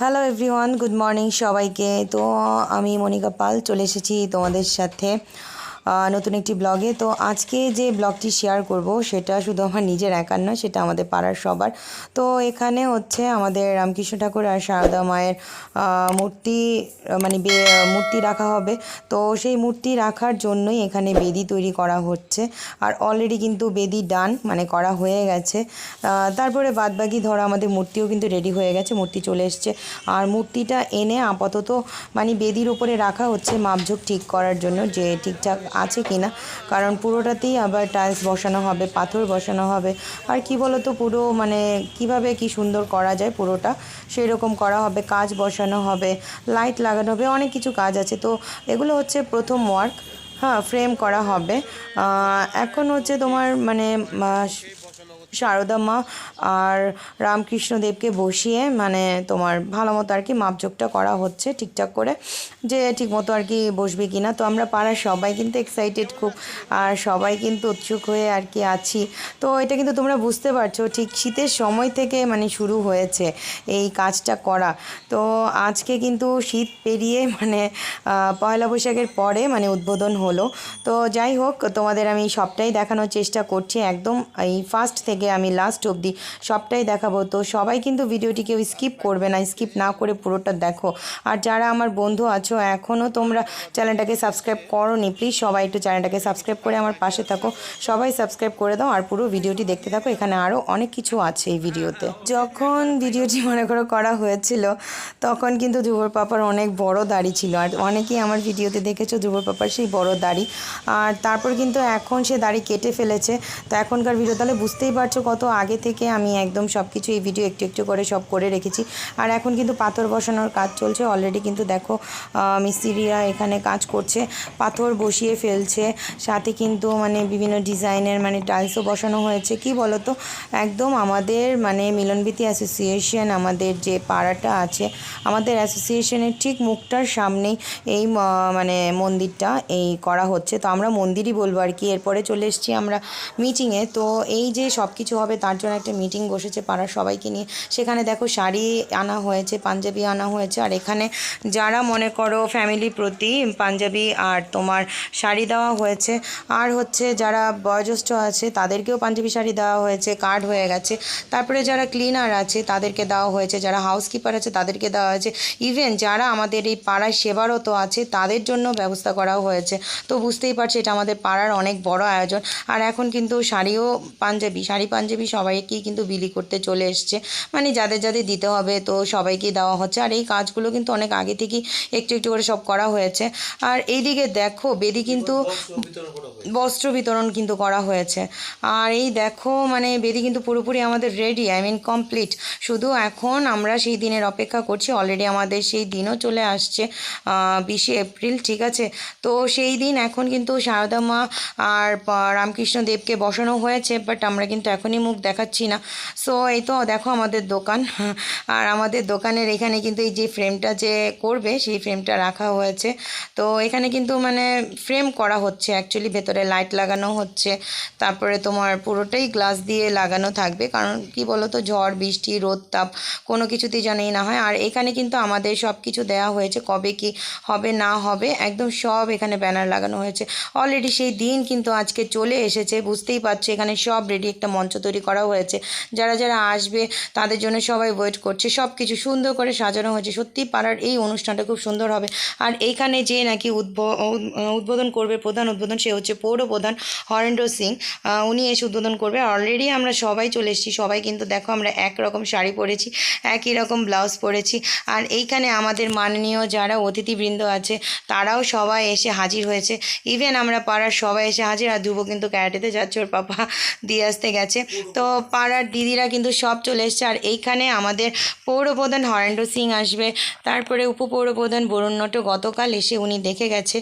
Hello everyone, good morning সবাইকে। তো আমি মনিকা পাল চলে এসেছি তোমাদের সাথে নতুন একটি ব্লগে। তো আজকে যে ব্লগটি শেয়ার করব সেটা শুধু আমার নিজের একার নয়, সেটা আমাদের পাড়ার সবার। তো এখানে হচ্ছে আমাদের রামকৃষ্ণ ঠাকুর আর সারদা মায়ের মূর্তি মূর্তি রাখা হবে। তো সেই মূর্তি রাখার জন্যই এখানে বেদি তৈরি করা হচ্ছে। আর অলরেডি কিন্তু বেদি ডান, মানে করা হয়ে গেছে। তারপরে বাদবাকি ধরো আমাদের মূর্তিও কিন্তু রেডি হয়ে গেছে, মূর্তি চলে এসছে। আর মূর্তিটা এনে আপাতত বেদির উপরে রাখা হচ্ছে মাপঝোঁক ঠিক করার জন্য, যে ঠিকঠাক আছে কিনা। কারণ পুরোটাতেই আবার টাইলস বসানো হবে, পাথর বসানো হবে। আর কি বলো তো, পুরো কিভাবে কি সুন্দর করা যায় পুরোটা সেই রকম করা হবে, কাজ বসানো হবে, লাইট লাগানো হবে, অনেক কিছু কাজ আছে। তো এগুলো হচ্ছে প্রথম ওয়ার্ক। হ্যাঁ, ফ্রেম করা হবে। এখন হচ্ছে তোমার সারদা মা আর রামকৃষ্ণদেবকে বসিয়ে তোমার ভালো মতো আর কি মাপজোকটা করা হচ্ছে ঠিকঠাক করে, যে ঠিক মতো আর কি বসবে কিনা। তো আমরা পাড়ার সবাই কিন্তু এক্সাইটেড খুব, আর সবাই কিন্তু উৎসুক হয়ে আর কি আছি। তো এটা কিন্তু তোমরা বুঝতে পারছো, ঠিক শীতের সময় থেকে শুরু হয়েছে এই কাজটা করা। তো আজকে কিন্তু শীত পেরিয়ে পয়লা বৈশাখের পরে উদ্বোধন হলো। তো যাই হোক, তোমাদের আমি সবটাই দেখানোর চেষ্টা করছি, একদম এই ফার্স্ট থেকে আমি লাস্ট অবধি সবটাই দেখাবো। তো সবাই কিন্তু ভিডিওটি কেউ স্কিপ করবে না, স্কিপ না করে পুরোটা দেখো। আর যারা আমার বন্ধু আছো এখনও তোমরা চ্যানেলটাকে সাবস্ক্রাইব করোনি, প্লিজ সবাই একটু চ্যানেলটাকে সাবস্ক্রাইব করে আমার পাশে থাকো। সবাই সাবস্ক্রাইব করে দাও আর পুরো ভিডিওটি দেখতে থাকো, এখানে আরও অনেক কিছু আছে এই ভিডিওতে। যখন ভিডিওটি করা হয়েছিল তখন কিন্তু ধ্রুবর পাপার অনেক বড় দাড়ি ছিল, আর অনেকেই আমার ভিডিওতে দেখেছো ধ্রুবর পাপার সেই বড় দাড়ি। আর তারপর কিন্তু এখন সে দাড়ি কেটে ফেলেছে। তো এখনকার ভিডিও তাহলে বুঝতেই পারছো কত আগে থেকে আমি একদম সব কিছু এই ভিডিও একটু একটু করে সব করে রেখেছি। আর এখন কিন্তু পাথর বসানোর কাজ চলছে অলরেডি, কিন্তু দেখো মিস্ত্রিরা এখানে কাজ করছে, পাথর বসিয়ে ফেলছে। সাথে কিন্তু বিভিন্ন ডিজাইনের টাইলসও বসানো হয়েছে। কি বলো তো, একদম আমাদের মিলনবীতি অ্যাসোসিয়েশন, আমাদের যে পাড়াটা আছে আমাদের অ্যাসোসিয়েশনের ঠিক মুখটার সামনেই এই মন্দিরটা এই করা হচ্ছে। তো আমরা মন্দিরই বলবো আর কি। এরপরে চলে এসেছি আমরা মিটিংয়ে। তো এই যে সব কিছু হবে তার জন্য একটা মিটিং বসেছে পাড়ার সবাইকে নিয়ে। সেখানে দেখো শাড়ি আনা হয়েছে, পাঞ্জাবি আনা হয়েছে। আর এখানে যারা মনে করো ফ্যামিলি প্রতি পাঞ্জাবি আর তোমার শাড়ি দেওয়া হয়েছে। আর হচ্ছে যারা বয়োজ্যেষ্ঠ আছে তাদেরকেও পাঞ্জাবি শাড়ি দেওয়া হয়েছে, কার্ড হয়ে গেছে। তারপরে যারা ক্লিনার আছে তাদেরকে দেওয়া হয়েছে, যারা হাউসকিপার আছে তাদেরকে দেওয়া হয়েছে, ইভেন যারা আমাদের এই পাড়ায় সেবারত আছে তাদের জন্য ব্যবস্থা করাও হয়েছে। তো বুঝতেই পারছি এটা আমাদের পাড়ার অনেক বড় আয়োজন। আর এখন কিন্তু শাড়িও শাড়ি পাঞ্জাবি সবাইকেই কিন্তু বিলি করতে চলে এসছে, যাদের যাদের দিতে হবে তো সবাইকেই দেওয়া হচ্ছে। আর এই কাজগুলো কিন্তু অনেক আগে থেকেই একটু একটু করে সব করা হয়েছে। আর এইদিকে দেখো বেদি কিন্তু বস্ত্র বিতরণ কিন্তু করা হয়েছে। আর এই দেখো বেদি কিন্তু পুরোপুরি আমাদের রেডি, কমপ্লিট। শুধু এখন আমরা সেই দিনের অপেক্ষা করছি। অলরেডি আমাদের সেই দিনও চলে আসছে, 20শে এপ্রিল, ঠিক আছে। তো সেই দিন এখন কিন্তু সারদা মা আর রামকৃষ্ণ দেবকে বসানো হয়েছে, বাট আমরা কিন্তু এখনই মুখ দেখাচ্ছি না। সো এই তো দেখো আমাদের দোকান, আর আমাদের দোকানের এখানে কিন্তু এই যে ফ্রেমটা যে করবে সেই ফ্রেমটা রাখা হয়েছে। তো এখানে কিন্তু ফ্রেম করা হচ্ছে, অ্যাকচুয়ালি ভেতরে লাইট লাগানো হচ্ছে। তারপরে তোমার পুরোটাই গ্লাস দিয়ে লাগানো থাকবে, কারণ কি বলো তো, ঝড় বৃষ্টি রোদ তাপ কোনো কিছুতেই জানেই না হয়। আর এখানে কিন্তু আমাদের সব কিছু দেওয়া হয়েছে, কবে কি হবে না হবে একদম সব এখানে ব্যানার লাগানো হয়েছে। অলরেডি সেই দিন কিন্তু আজকে চলে এসেছে, বুঝতেই পারছো। এখানে সব রেডি, একটা মঞ্চ তৈরি করা হয়েছে, যারা যারা আসবে তাদের জন্য সবাই ওয়েট করছে। সব কিছু সুন্দর করে সাজানো হয়েছে। সত্যি পাড়ার এই অনুষ্ঠানটা খুব সুন্দর হবে। আর এইখানে যে নাকি উদ্বোধন করবে, প্রধান উদ্বোধন, সে হচ্ছে পৌর প্রধান হরেন্দ্র সিং। উনি এসে উদ্বোধন করবে। অলরেডি আমরা সবাই চলে এসেছি, সবাই কিন্তু দেখো আমরা একরকম শাড়ি পরেছি, একই রকম ব্লাউজ পরেছি। আর এইখানে আমাদের মাননীয় যারা অতিথিবৃন্দ আছে তারাও সবাই এসে হাজির হয়েছে। ইভেন আমরা পাড়ার সবাই এসে হাজির। আর ধ্রুব কিন্তু ক্যারাটেতে যাচ্ছে, ওর পাপা দিয়ে আসতে গেছে। তো পাড়ার দিদিরা কিন্তু সব চলে এসছে। আর এইখানে আমাদের পৌরপ্রধান হরেন্দ্র সিং আসবে, তারপরে উপপৌরপ্রধান বরুণ নট গতকাল এসে উনি দেখে গেছে।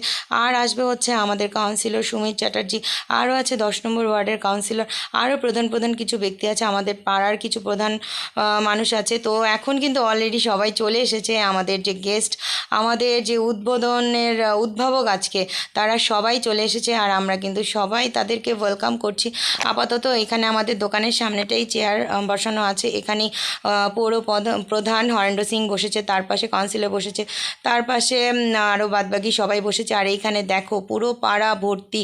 আর আসবে হচ্ছে আমাদের কাউন্সিলর সুমিত চ্যাটার্জি, আরও আছে 10 নম্বর ওয়ার্ডের কাউন্সিলর, আরও প্রধান প্রধান কিছু ব্যক্তি আছে, আমাদের পাড়ার কিছু প্রধান মানুষ আছে। তো এখন কিন্তু অলরেডি সবাই চলে এসেছে। আমাদের যে গেস্ট, আমাদের যে উদ্বোধনের উদ্ভাবক আজকে, তারা সবাই চলে এসেছে। আর আমরা কিন্তু সবাই তাদেরকে ওয়েলকাম করছি। আপাতত এখানে আমাদের দোকানের সামনেটাই চেয়ার বসানো আছে। এখানে পৌর প্রধান হরেন্দ্র সিং বসেছে, তার পাশে কাউন্সিলর বসেছে, তার পাশে আরও বাদবাকি সবাই বসেছে। আর এইখানে দেখো পুরো পাড়া ভর্তি,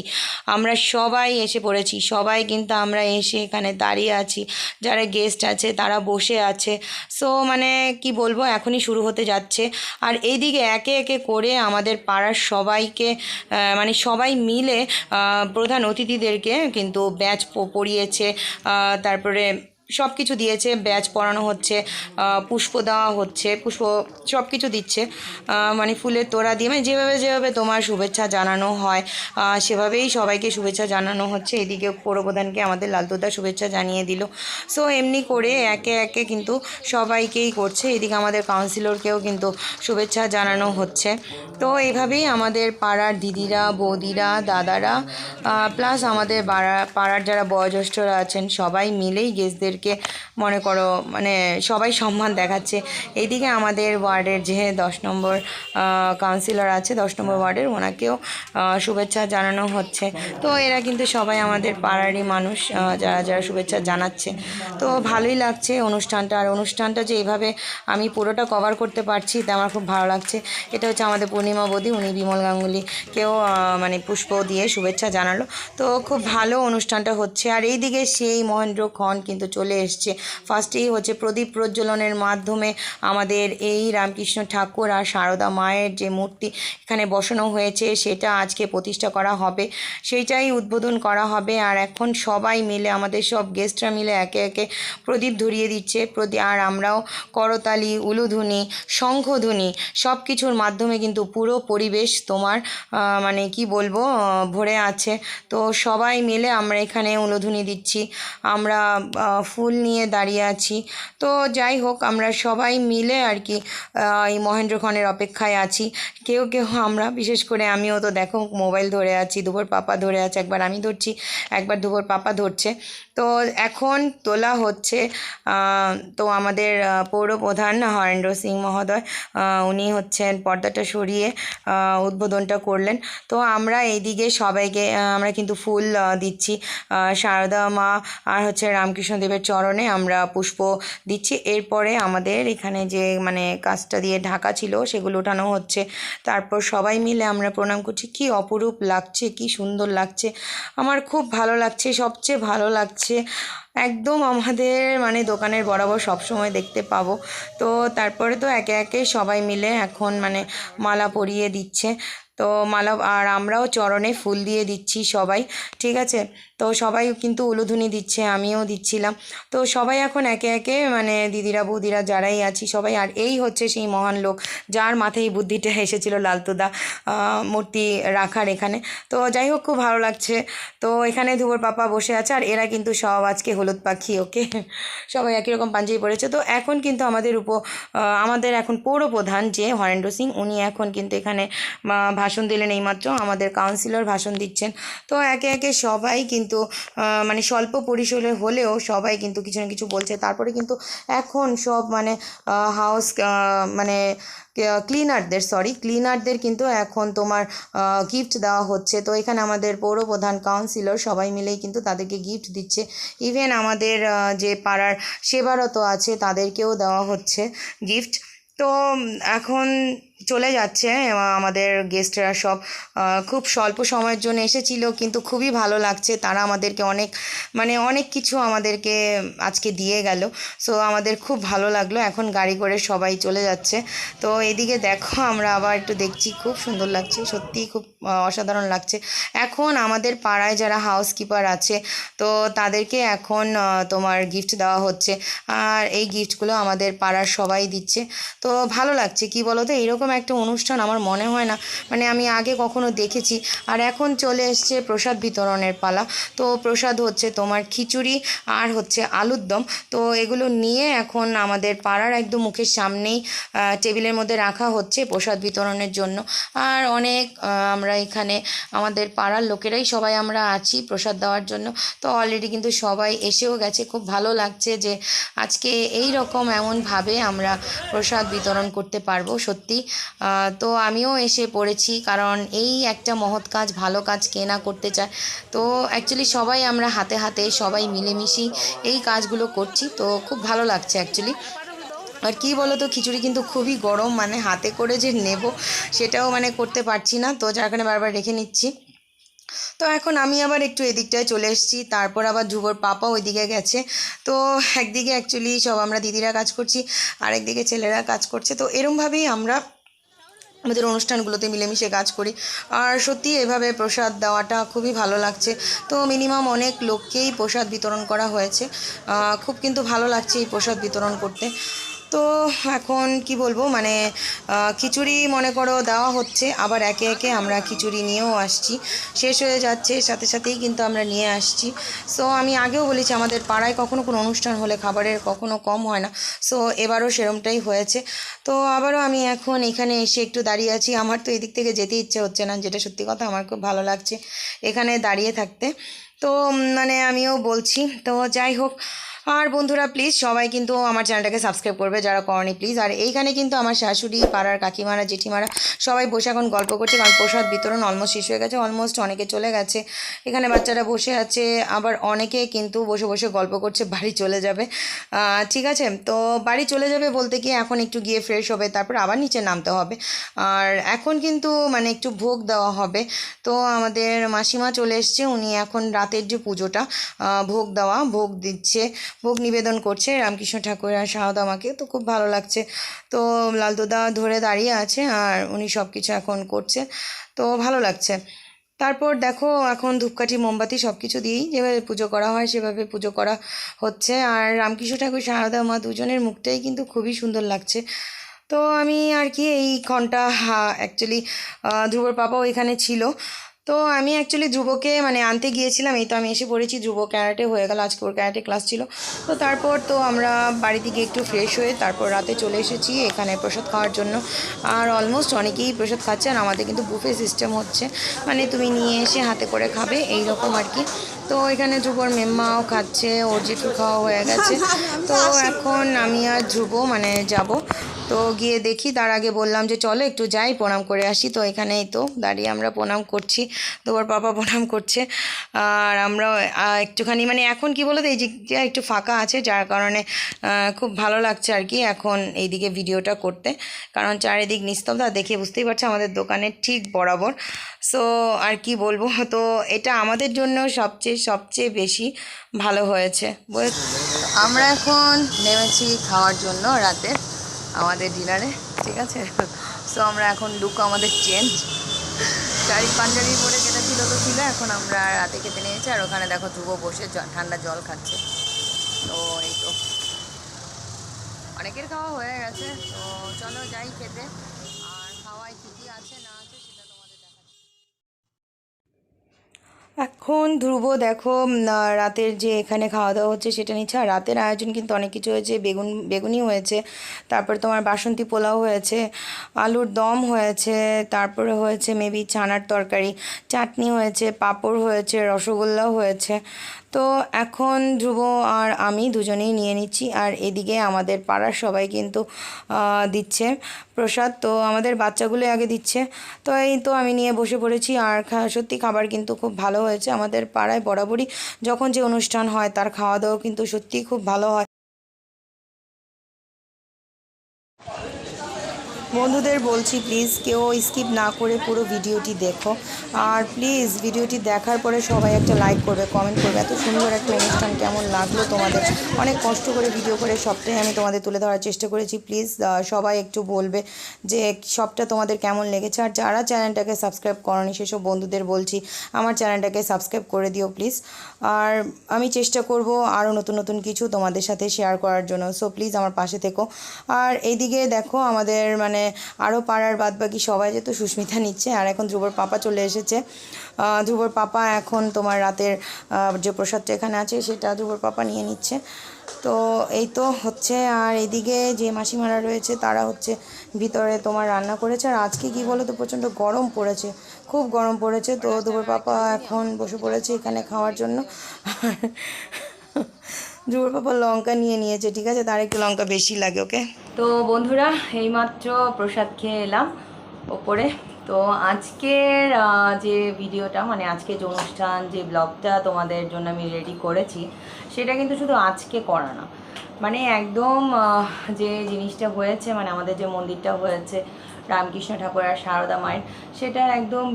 আমরা সবাই এসে পড়েছি। সবাই কিন্তু আমরা এসে এখানে দাঁড়িয়ে আছি, যারা গেস্ট আছে তারা বসে আছে। সো মানে কি বলবো, এখনই শুরু হতে যাচ্ছে। আর এইদিকে একে একে করে আমাদের পাড়ার সবাইকে মানে সবাই মিলে প্রধান অতিথিদেরকে কিন্তু ব্যাচ পরিয়েছে, তারপরে সব কিছু দিয়েছে, ব্যাচ পরানো হচ্ছে, পুষ্প দেওয়া হচ্ছে, পুষ্প সব কিছু দিচ্ছে, মানে ফুলের তোড়া দিয়ে, মানে যেভাবে যেভাবে তোমার শুভেচ্ছা জানানো হয় সেভাবেই সবাইকে শুভেচ্ছা জানানো হচ্ছে। এদিকে পৌরপ্রধানকে আমাদের লালতুদা শুভেচ্ছা জানিয়ে দিল। সো এমনি করে একে একে কিন্তু সবাইকেই করছে। এদিকে আমাদের কাউন্সিলরকেও কিন্তু শুভেচ্ছা জানানো হচ্ছে। তো এইভাবেই আমাদের পাড়ার দিদিরা, বৌদিরা, দাদারা প্লাস আমাদের পাড়ার যারা বয়োজ্যেষ্ঠরা আছেন সবাই মিলেই গেস্টদেরকে মনে করো মানে সবাই সম্মান দেখাচ্ছে। এইদিকে আমাদের ওয়ার্ডের যে 10 নম্বর কাউন্সিলর আছে, 10 নম্বর ওয়ার্ডের, ওনাকেও শুভেচ্ছা জানানো হচ্ছে। তো এরা কিন্তু সবাই আমাদের পাড়ারই মানুষ, যারা যারা শুভেচ্ছা জানাচ্ছে। তো ভালোই লাগছে অনুষ্ঠানটা। আর অনুষ্ঠানটা যে এইভাবে আমি পুরোটা কভার করতে পারছি তা আমার খুব ভালো লাগছে। এটা হচ্ছে আমাদের পূর্ণিমা বৌদি, উনি বিমল গাঙ্গুলিকেও মানে পুষ্প দিয়ে শুভেচ্ছা জানালো। তো খুব ভালো অনুষ্ঠানটা হচ্ছে। আর এইদিকে সেই মহেন্দ্র খন কিন্তু চলে এসছে। ফার্স্টেই হচ্ছে প্রদীপ প্রজ্বলনের মাধ্যমে আমাদের এই রামকৃষ্ণ ঠাকুর আর সারদা মায়ের যে মূর্তি এখানে বসানো হয়েছে সেটা আজকে প্রতিষ্ঠা করা হবে, সেইটাই উদ্বোধন করা হবে। আর এখন সবাই মিলে আমাদের সব গেস্টরা মিলে একে একে প্রদীপ ধরিয়ে দিচ্ছে। আর আমরাও করতালি, উলুধ্বনি, শঙ্খধ্বনি সব কিছুর মাধ্যমে কিন্তু পুরো পরিবেশ তোমার মানে কি বলবো ভরে আছে। তো সবাই মিলে আমরা এখানে উলুধ্বনি দিচ্ছি, আমরা ফুল নিয়ে দাঁড়িয়ে আছি। তো যাই হোক, আমরা সবাই মিলে আর কি এই মহেন্দ্রক্ষণের অপেক্ষায় আছি। কেউ কেউ আমরা, বিশেষ করে আমিও তো দেখো মোবাইল ধরে আছি, ধুবোর পাপা ধরে আছে, একবার আমি ধরছি, একবার ধুবোর পাপা ধরছে। তো এখন তোলা হচ্ছে। তো আমাদের পৌরপ্রধান হরেন্দ্র সিং মহোদয় উনি হচ্ছেন পর্দাটা সরিয়ে উদ্বোধনটা করলেন। তো আমরা এইদিকে সবাইকে আমরা কিন্তু ফুল দিচ্ছি, সারদা মা আর হচ্ছে রামকৃষ্ণদেবের চরণে আমরা পুষ্প দিচ্ছি। এরপরে আমাদের এখানে যে মানে কাজটা দিয়ে ঢাকা ছিল সেগুলো ওঠানো হচ্ছে। তারপর সবাই মিলে আমরা প্রণাম করছি। কি অপরূপ লাগছে, কি সুন্দর লাগছে, আমার খুব ভালো লাগছে। সবচেয়ে ভালো লাগছে একদম আমাদের মানে দোকানের বরাবর সবসময় দেখতে পাবো। তো তারপরে তো একে একে সবাই মিলে এখন মানে মালা পরিয়ে দিচ্ছে। তো মালা, আর আমরাও চরণে ফুল দিয়ে দিচ্ছি সবাই, ঠিক আছে। তো সবাই কিন্তু উলুধ্বনি দিচ্ছে, আমিও দিচ্ছিলাম। তো সবাই এখন একে একে মানে দিদিরা বৌদিরা যারাই আছি সবাই। আর এই হচ্ছে সেই মহান লোক যার মাথায় বুদ্ধিটা এসেছিল লালতুদা মূর্তি রাখার এখানে। তো যাই হোক, খুব ভালো লাগছে। তো এখানে ধুবোর পাপা বসে আছে, আর এরা কিন্তু সব আজকে হলুদ পাখি, ওকে, সবাই একই রকম পাঞ্জাবি পরেছে। তো এখন কিন্তু আমাদের এখন পৌরপ্রধান যে হরেন্দ্র সিং, উনি এখন কিন্তু এখানে ভাষণ দিলেন এইমাত্র, আমাদের কাউন্সিলর ভাষণ দিচ্ছেন। তো একে একে সবাই কিন্তু মানে স্বল্প পরিসরে হলেও সবাই কিন্তু কিছু না কিছু বলছে। তারপরে কিন্তু এখন সব মানে হাউস মানে ক্লিনারদের কিন্তু এখন তোমার গিফট দেওয়া হচ্ছে। তো এখানে আমাদের পৌরপ্রধান, কাউন্সিলর সবাই মিলেই কিন্তু তাদেরকে গিফট দিচ্ছে। ইভেন আমাদের যে পাড়ার সেবারত আছে তাদেরকেও দেওয়া হচ্ছে গিফট। তো এখন চলে যাচ্ছে আমাদের গেস্টরা সব। খুব স্বল্প সময়ের জন্য এসেছিল, কিন্তু খুবই ভালো লাগছে। তারা আমাদেরকে অনেক কিছু আমাদেরকে আজকে দিয়ে গেল। সো আমাদের খুব ভালো লাগলো। এখন গাড়ি করে সবাই চলে যাচ্ছে। তো এদিকে দেখো, আমরা আবার একটু দেখছি, খুব সুন্দর লাগছে, সত্যিই খুব অসাধারণ লাগছে। এখন আমাদের পাড়ায় যারা হাউসকিপার আছে তো তাদেরকে এখন তোমার গিফট দেওয়া হচ্ছে। আর এই গিফটগুলো আমাদের পাড়ার সবাই দিচ্ছে। তো ভালো লাগছে। কি বলো তো, এইরকম একটা অনুষ্ঠান আমার মনে হয় না মানে আমি আগে কখনো দেখেছি। আর এখন চলে এসছে প্রসাদ বিতরণের পালা। তো প্রসাদ হচ্ছে তোমার খিচুড়ি আর হচ্ছে আলুর দম। তো এগুলো নিয়ে এখন আমাদের পাড়ার একদম মুখের সামনেই টেবিলের মধ্যে রাখা হচ্ছে প্রসাদ বিতরণের জন্য। আর অনেক আমরা এখানে আমাদের পাড়ার লোকেরাই সবাই আমরা আছি প্রসাদ দেওয়ার জন্য। তো অলরেডি কিন্তু সবাই এসেও গেছে। খুব ভালো লাগছে যে আজকে এই রকম এমনভাবে আমরা প্রসাদ বিতরণ করতে পারবো। সত্যি তো আমিও এসে পড়েছি, কারণ এই একটা মহৎ কাজ, ভালো কাজ কে না করতে চায়। তো অ্যাকচুয়ালি সবাই আমরা হাতে হাতে সবাই মিলেমিশেই এই কাজগুলো করছি, তো খুব ভালো লাগছে অ্যাকচুয়ালি। আর কি বলো তো, খিচুড়ি কিন্তু খুবই গরম, মানে হাতে করে যে নেব সেটাও মানে করতে পারছি না, তো যার কারণে বারবার রেখে নিচ্ছি। তো এখন আমি আবার একটু এদিকটায় চলে এসেছি, তারপর আবার ধ্রুবর পাপা ওইদিকে গেছে। তো একদিকে অ্যাকচুয়ালি সব আমরা দিদিরা কাজ করছি, আর একদিকে ছেলেরা কাজ করছে, তো এরমভাবেই আমরা আমাদের অনুষ্ঠানগুলোতে মিলেমিশে কাজ করি। আর সত্যি এভাবে প্রসাদ দেওয়াটা খুবই ভালো লাগছে। তো মিনিমাম অনেক লোককেই প্রসাদ বিতরণ করা হয়েছে, খুব কিন্তু ভালো লাগছে এই প্রসাদ বিতরণ করতে। তো এখন কি বলবো, মানে খিচুড়ি মনে করো দেওয়া হচ্ছে, আবার একে একে আমরা খিচুড়ি নিয়েও আসছি, শেষ হয়ে যাচ্ছে সাথে সাথেই কিন্তু আমরা নিয়ে আসছি। সো আমি আগেও বলেছি আমাদের পাড়ায় কখনো কোনো অনুষ্ঠান হলে খাবারের কখনো কম হয় না, সো এবারও সেরমটাই হয়েছে। তো আবারও আমি এখন এখানে এসে একটু দাঁড়িয়ে আছি, আমার তো এদিক থেকে যেতে ইচ্ছে হচ্ছে না, যেটা সত্যি কথা, আমার খুব ভালো লাগছে এখানে দাঁড়িয়ে থাকতে। তো মানে আমিও বলছি, তো যাই হোক। আর বন্ধুরা প্লিজ সবাই কিন্তু আমার চ্যানেলটাকে সাবস্ক্রাইব করবে যারা করনি প্লিজ। আর এইখানে কিন্তু আমার শাশুড়ি, পাড়ার কাকিমারা, জেঠিমারা সবাই বসে এখন গল্প করছে, কারণ প্রসাদ বিতরণ অলমোস্ট শেষ হয়ে গেছে, অলমোস্ট অনেকে চলে গেছে। এখানে বাচ্চারা বসে আছে, আবার অনেকে কিন্তু বসে বসে গল্প করছে, বাড়ি চলে যাবে। ঠিক আছে, তো বাড়ি চলে যাবে বলতে কি এখন একটু গিয়ে ফ্রেশ হবে, তারপর আবার নিচে নামতে হবে। আর এখন কিন্তু মানে একটু ভোগ দেওয়া হবে। তো আমাদের মাসিমা চলে এসছে, উনি এখন রাতের যে পুজোটা, ভোগ দিচ্ছে, ভোগ নিবেদন করছে রামকৃষ্ণ ঠাকুর আর শারদা মাকে। তো খুব ভালো লাগছে। তো লালদুদা ধরে দাঁড়িয়ে আছে আর উনি সব কিছু এখন করছে, তো ভালো লাগছে। তারপর দেখো এখন ধূপকাঠি মোমবাতি সব কিছু দিয়েই যেভাবে পুজো করা হয় সেভাবে পুজো করা হচ্ছে। আর রামকৃষ্ণ ঠাকুর শারদা মা দুজনের মুখটাই কিন্তু খুবই সুন্দর লাগছে। তো আমি আর কি এই ঘন্টা অ্যাকচুয়ালি ধ্রুবর পাপাও এখানে ছিল। তো আমি অ্যাকচুয়ালি ধ্রুবকে মানে আনতে গিয়েছিলাম, এই তো আমি এসে পড়েছি, ধ্রুব ক্যারাটে হয়ে গেল, আজকে ওর ক্যারাটে ক্লাস ছিল। তো তারপর তো আমরা বাড়িতে গিয়ে একটু ফ্রেশ হয়ে তারপর রাতে চলে এসেছি এখানে প্রসাদ খাওয়ার জন্য। আর অলমোস্ট অনেকেই প্রসাদ খাচ্ছে, আর আমাদের কিন্তু বুফে সিস্টেম হচ্ছে, মানে তুমি নিয়ে এসে হাতে করে খাবে এই রকম আর কি। তো এখানে ধ্রুবর মেম্মাও খাচ্ছে, ওর জেঠু খাওয়া হয়ে গেছে। তো এখন আমি আর ধ্রুব মানে যাব, তো গিয়ে দেখি। তার আগে বললাম যে চলো একটু যাই প্রণাম করে আসি, তো এখানেই তো দাঁড়িয়ে আমরা প্রণাম করছি, তোমার পাপা প্রণাম করছে। আর আমরা একটুখানি মানে এখন কি বলো তো, এই দিকটা একটু ফাঁকা আছে, যার কারণে খুব ভালো লাগছে আর কি এখন এইদিকে ভিডিওটা করতে, কারণ চারিদিক নিস্তব্ধ, দেখে বুঝতেই পারছো আমাদের দোকানের ঠিক বরাবর। সো আর কি বলবো, তো এটা আমাদের জন্য সবচেয়ে সবচেয়ে বেশি ভালো হয়েছে। আমরা এখন নেমেছি খাওয়ার জন্য রাতে আমাদের ডিনারে, ঠিক আছে। সো আমরা এখন লুক আমাদের চেঞ্জ, শাড়ি পাঞ্জাবি পরে যেটা ছিল তো ছিল, এখন আমরা রাতে খেতে নিয়েছি। আর ওখানে দেখো ধ্রুব বসে ঠান্ডা জল খাচ্ছে। তো এই তো অনেকের খাওয়া হয়ে গেছে, তো চলো যাই খেতে। আর খাওয়ায় কী কী আছে না আছে সেটা তোমাদের দেখাচ্ছি। এখন ধ্রুব দেখো রাতের যে এখানে খাওয়া দাওয়া হচ্ছে সেটা নিচ্ছে। আর রাতের আয়োজন কিন্তু অনেক কিছু হয়েছে, বেগুনি হয়েছে, তারপর তোমার বাসন্তী পোলাও হয়েছে, আলুর দম হয়েছে, তারপরে হয়েছে মেবি ছানার তরকারি, চাটনি হয়েছে, পাঁপড় হয়েছে, রসগোল্লাও হয়েছে। তো এখন ধ্রুব আর আমি দুজনেই নিয়ে নিচ্ছি, আর এদিকে আমাদের পাড়ার সবাই কিন্তু দিচ্ছে প্রসাদ, তো আমাদের বাচ্চাগুলো আগে দিচ্ছে। তো এই তো আমি নিয়ে বসে পড়েছি। আর সত্যি খাবার কিন্তু খুব ভালো হয়েছে। আমাদের পাড়ায় বরাবরই যখন যে অনুষ্ঠান হয় তার খাওয়া দাওয়া কিন্তু সত্যিই খুব ভালো হয়। বন্ধুদের বলছি প্লিজ কেউ স্কিপ না করে পুরো ভিডিওটি দেখো। আর প্লিজ ভিডিওটি দেখার পরে সবাই একটা লাইক করবে, কমেন্ট করবে, এত সুন্দর একটা অনুষ্ঠান কেমন লাগলো তোমাদের। অনেক কষ্ট করে ভিডিও করে সবটাই আমি তোমাদের তুলে ধরার চেষ্টা করেছি। প্লিজ সবাই একটু বলবে যে সবটা তোমাদের কেমন লেগেছে। আর যারা চ্যানেলটাকে সাবস্ক্রাইব করনি সেসব বন্ধুদের বলছি আমার চ্যানেলটাকে সাবস্ক্রাইব করে দিও প্লিজ। আর আমি চেষ্টা করব আরও নতুন নতুন কিছু তোমাদের সাথে শেয়ার করার জন্য, সো প্লিজ আমার পাশে থেকো। আর এইদিকে দেখো আমাদের মানে আরও পাড়ার বাদবাকি সবাই যেহেতু সুস্মিতা নিচ্ছে। আর এখন ধ্রুবর পাপা চলে এসেছে। ধ্রুবর পাপা এখন তোমার রাতের যে প্রসাদটা এখানে আছে সেটা ধ্রুবর পাপা নিয়ে নিচ্ছে। তো এই তো হচ্ছে। আর এদিকে যে মাসিমারা রয়েছে তারা হচ্ছে ভিতরে তোমার রান্না করেছে। আর আজকে কি বলো তো, প্রচণ্ড গরম পড়েছে, খুব গরম পড়েছে। তো ধ্রুবর পাপা এখন বসে পড়েছে এখানে খাওয়ার জন্য। ধ্রুবর পাপা লঙ্কা নিয়ে নিয়েছে, ঠিক আছে, তার একটু লঙ্কা বেশি লাগে ওকে। তো বন্ধুরা এইমাত্র প্রসাদ খেয়ে এলাম ওপরে। তো আজকের যে ভিডিওটা মানে আজকে যে অনুষ্ঠান যে ব্লগটা তোমাদের জন্য আমি রেডি করেছি সেটা কিন্তু শুধু আজকে করা না, মানে একদম যে জিনিসটা হয়েছে মানে আমাদের যে মন্দিরটা হয়েছে রামকৃষ্ণ ঠাকুর আর সারদা মায়ের, সেটা একদম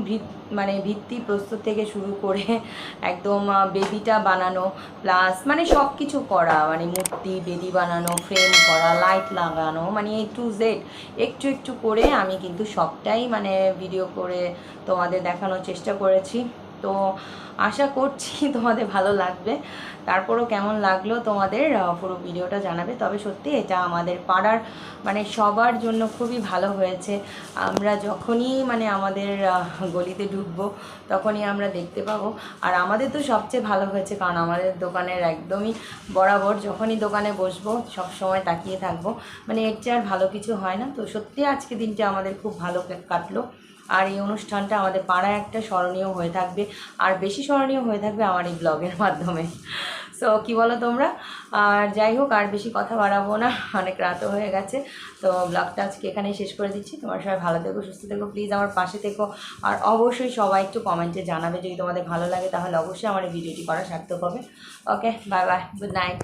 মানে ভিত্তি প্রস্তুত থেকে শুরু করে একদম বেদিটা বানানো প্লাস মানে সব কিছু করা, মানে মূর্তি বেদি বানানো, ফ্রেম করা, লাইট লাগানো, মানে A to Z একটু একটু করে আমি কিন্তু সবটাই মানে ভিডিও করে তোমাদের দেখানোর চেষ্টা করেছি। তো আশা করছি তোমাদের ভালো লাগবে। তারপরও কেমন লাগলো তোমাদের পুরো ভিডিওটা জানাবে। তবে সত্যি এটা আমাদের পাড়ার মানে সবার জন্য খুবই ভালো হয়েছে। আমরা যখনই মানে আমাদের গলিতে ঢুকবো তখনই আমরা দেখতে পাবো। আর আমাদের তো সবচেয়ে ভালো হয়েছে কারণ আমাদের দোকানের একদমই বরাবর যখনই দোকানে বসবো সব সময় তাকিয়ে থাকবো, মানে এর চেয়ে আর ভালো কিছু হয় না। তো সত্যি আজকে দিনটা আমাদের খুব ভালো কাটলো। আর এই অনুষ্ঠানটা আমাদের পাড়ায় একটা স্মরণীয় হয়ে থাকবে, আর বেশি স্মরণীয় হয়ে থাকবে আমার এই ব্লগের মাধ্যমে। সো কী বলো তোমরা? আর যাই হোক, আর বেশি কথা বাড়াবো না, অনেক রাতও হয়ে গেছে। তো ব্লগটা আজকে এখানেই শেষ করে দিচ্ছি। তোমরা সবাই ভালো থেকো, সুস্থ থেকো, প্লিজ আমার পাশে থেকো। আর অবশ্যই সবাই একটু কমেন্টে জানাবে যদি তোমাদের ভালো লাগে, তাহলে অবশ্যই আমার এই ভিডিওটি করা সার্থক হবে। ওকে, বাই বাই, গুড নাইট।